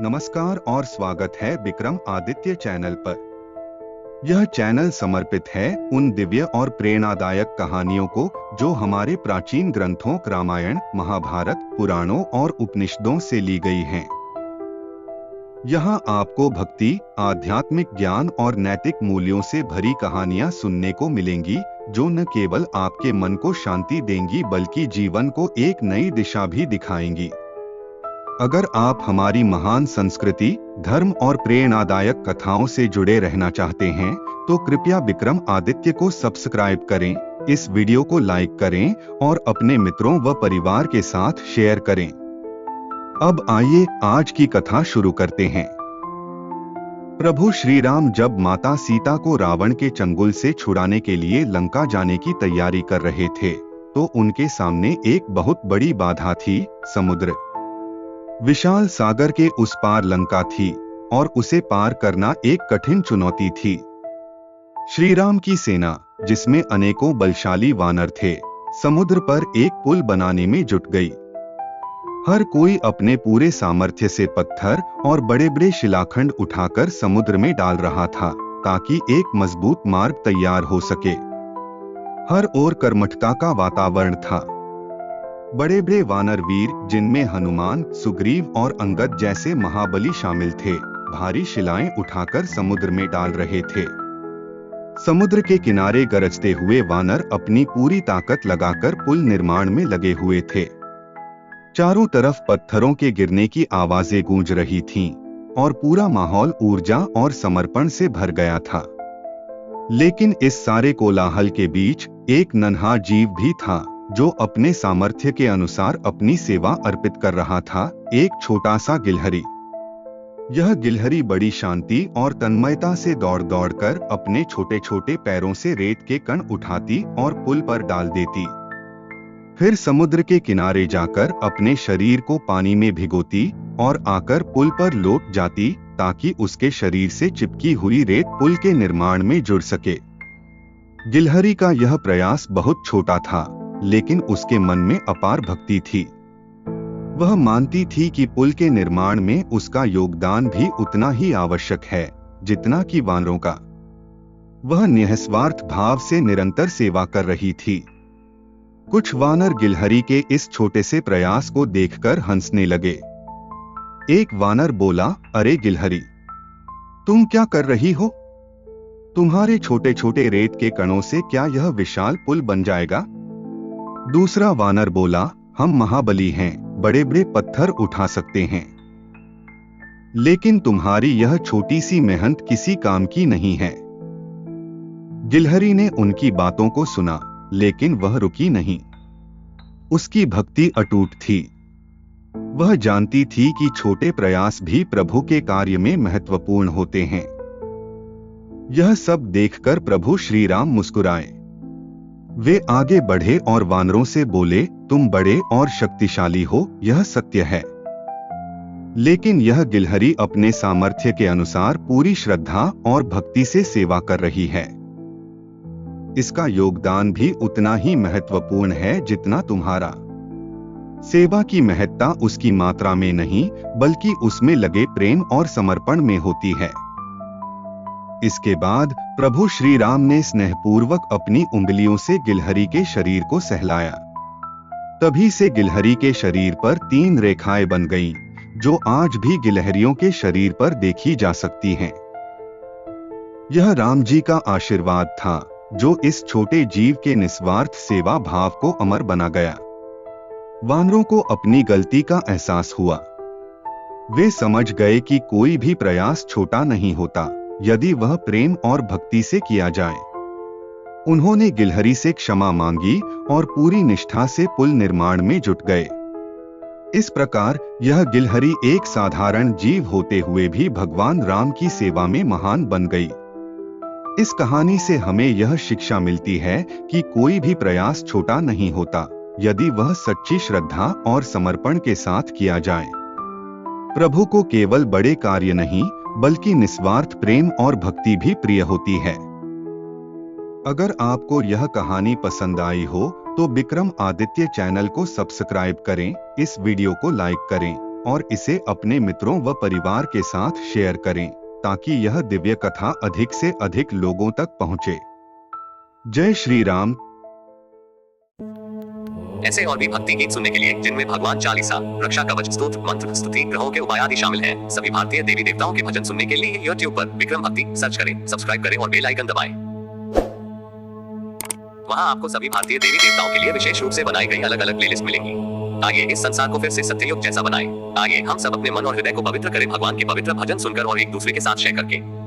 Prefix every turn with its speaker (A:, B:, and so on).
A: नमस्कार और स्वागत है विक्रम आदित्य चैनल पर। यह चैनल समर्पित है उन दिव्य और प्रेरणादायक कहानियों को जो हमारे प्राचीन ग्रंथों रामायण, महाभारत, पुराणों और उपनिषदों से ली गई हैं। यहाँ आपको भक्ति, आध्यात्मिक ज्ञान और नैतिक मूल्यों से भरी कहानियाँ सुनने को मिलेंगी जो न केवल आपके मन को शांति देंगी बल्कि जीवन को एक नई दिशा भी दिखाएंगी। अगर आप हमारी महान संस्कृति, धर्म और प्रेरणादायक कथाओं से जुड़े रहना चाहते हैं तो कृपया विक्रम आदित्य को सब्सक्राइब करें, इस वीडियो को लाइक करें और अपने मित्रों व परिवार के साथ शेयर करें। अब आइए आज की कथा शुरू करते हैं। प्रभु श्री राम जब माता सीता को रावण के चंगुल से छुड़ाने के लिए लंका जाने की तैयारी कर रहे थे तो उनके सामने एक बहुत बड़ी बाधा थी, समुद्र। विशाल सागर के उस पार लंका थी और उसे पार करना एक कठिन चुनौती थी। श्री राम की सेना, जिसमें अनेकों बलशाली वानर थे, समुद्र पर एक पुल बनाने में जुट गई। हर कोई अपने पूरे सामर्थ्य से पत्थर और बड़े बड़े शिलाखंड उठाकर समुद्र में डाल रहा था ताकि एक मजबूत मार्ग तैयार हो सके। हर ओर कर्मठता का वातावरण था। बड़े बड़े वानर वीर, जिनमें हनुमान, सुग्रीव और अंगद जैसे महाबली शामिल थे, भारी शिलाएं उठाकर समुद्र में डाल रहे थे। समुद्र के किनारे गरजते हुए वानर अपनी पूरी ताकत लगाकर पुल निर्माण में लगे हुए थे। चारों तरफ पत्थरों के गिरने की आवाजें गूंज रही थीं और पूरा माहौल ऊर्जा और समर्पण से भर गया था। लेकिन इस सारे कोलाहल के बीच एक नन्हा जीव भी था जो अपने सामर्थ्य के अनुसार अपनी सेवा अर्पित कर रहा था, एक छोटा सा गिलहरी। यह गिलहरी बड़ी शांति और तन्मयता से दौड़ दौड़ कर अपने छोटे छोटे पैरों से रेत के कण उठाती और पुल पर डाल देती। फिर समुद्र के किनारे जाकर अपने शरीर को पानी में भिगोती और आकर पुल पर लौट जाती ताकि उसके शरीर से चिपकी हुई रेत पुल के निर्माण में जुड़ सके। गिलहरी का यह प्रयास बहुत छोटा था, लेकिन उसके मन में अपार भक्ति थी। वह मानती थी कि पुल के निर्माण में उसका योगदान भी उतना ही आवश्यक है जितना कि वानरों का। वह निस्वार्थ भाव से निरंतर सेवा कर रही थी। कुछ वानर गिलहरी के इस छोटे से प्रयास को देखकर हंसने लगे। एक वानर बोला, अरे गिलहरी, तुम क्या कर रही हो? तुम्हारे छोटे छोटे रेत के कणों से क्या यह विशाल पुल बन जाएगा? दूसरा वानर बोला, हम महाबली हैं, बड़े बड़े पत्थर उठा सकते हैं, लेकिन तुम्हारी यह छोटी सी मेहनत किसी काम की नहीं है। गिलहरी ने उनकी बातों को सुना, लेकिन वह रुकी नहीं। उसकी भक्ति अटूट थी। वह जानती थी कि छोटे प्रयास भी प्रभु के कार्य में महत्वपूर्ण होते हैं। यह सब देखकर प्रभु श्री राम मुस्कुराए। वे आगे बढ़े और वानरों से बोले, तुम बड़े और शक्तिशाली हो, यह सत्य है, लेकिन यह गिलहरी अपने सामर्थ्य के अनुसार पूरी श्रद्धा और भक्ति से सेवा कर रही है। इसका योगदान भी उतना ही महत्वपूर्ण है जितना तुम्हारा। सेवा की महत्ता उसकी मात्रा में नहीं बल्कि उसमें लगे प्रेम और समर्पण में होती है। इसके बाद प्रभु श्री राम ने स्नेहपूर्वक अपनी उंगलियों से गिलहरी के शरीर को सहलाया। तभी से गिलहरी के शरीर पर 3 रेखाएं बन गईं, जो आज भी गिलहरियों के शरीर पर देखी जा सकती हैं। यह राम जी का आशीर्वाद था जो इस छोटे जीव के निस्वार्थ सेवा भाव को अमर बना गया। वानरों को अपनी गलती का एहसास हुआ। वे समझ गए कि कोई भी प्रयास छोटा नहीं होता यदि वह प्रेम और भक्ति से किया जाए। उन्होंने गिलहरी से क्षमा मांगी और पूरी निष्ठा से पुल निर्माण में जुट गए। इस प्रकार यह गिलहरी एक साधारण जीव होते हुए भी भगवान राम की सेवा में महान बन गई। इस कहानी से हमें यह शिक्षा मिलती है कि कोई भी प्रयास छोटा नहीं होता यदि वह सच्ची श्रद्धा और समर्पण के साथ किया जाए। प्रभु को केवल बड़े कार्य नहीं बल्कि निस्वार्थ प्रेम और भक्ति भी प्रिय होती है। अगर आपको यह कहानी पसंद आई हो तो विक्रम आदित्य चैनल को सब्सक्राइब करें, इस वीडियो को लाइक करें और इसे अपने मित्रों व परिवार के साथ शेयर करें ताकि यह दिव्य कथा अधिक से अधिक लोगों तक पहुंचे। जय श्री राम।
B: ऐसे और भी भक्ति गीत सुनने के लिए जिनमें भगवान चालीसा, रक्षा कवच, स्तोत्र, मंत्र, स्तुति, ग्रहों के उपाय आदि शामिल हैं, सभी भारतीय देवी देवताओं के भजन सुनने के लिए YouTube पर विक्रम भक्ति सर्च करें, सब्सक्राइब करें और बेल आइकन दबाएं। वहां आपको सभी भारतीय देवी देवताओं के लिए विशेष रूप से बनाई गई अलग अलग प्लेलिस्ट मिलेंगी। आइए इस संसार को फिर से सत्ययुग जैसा बनाएं। आइए हम सब अपने मन और हृदय को पवित्र करें भगवान के पवित्र भजन सुनकर और एक दूसरे के साथ शेयर करके।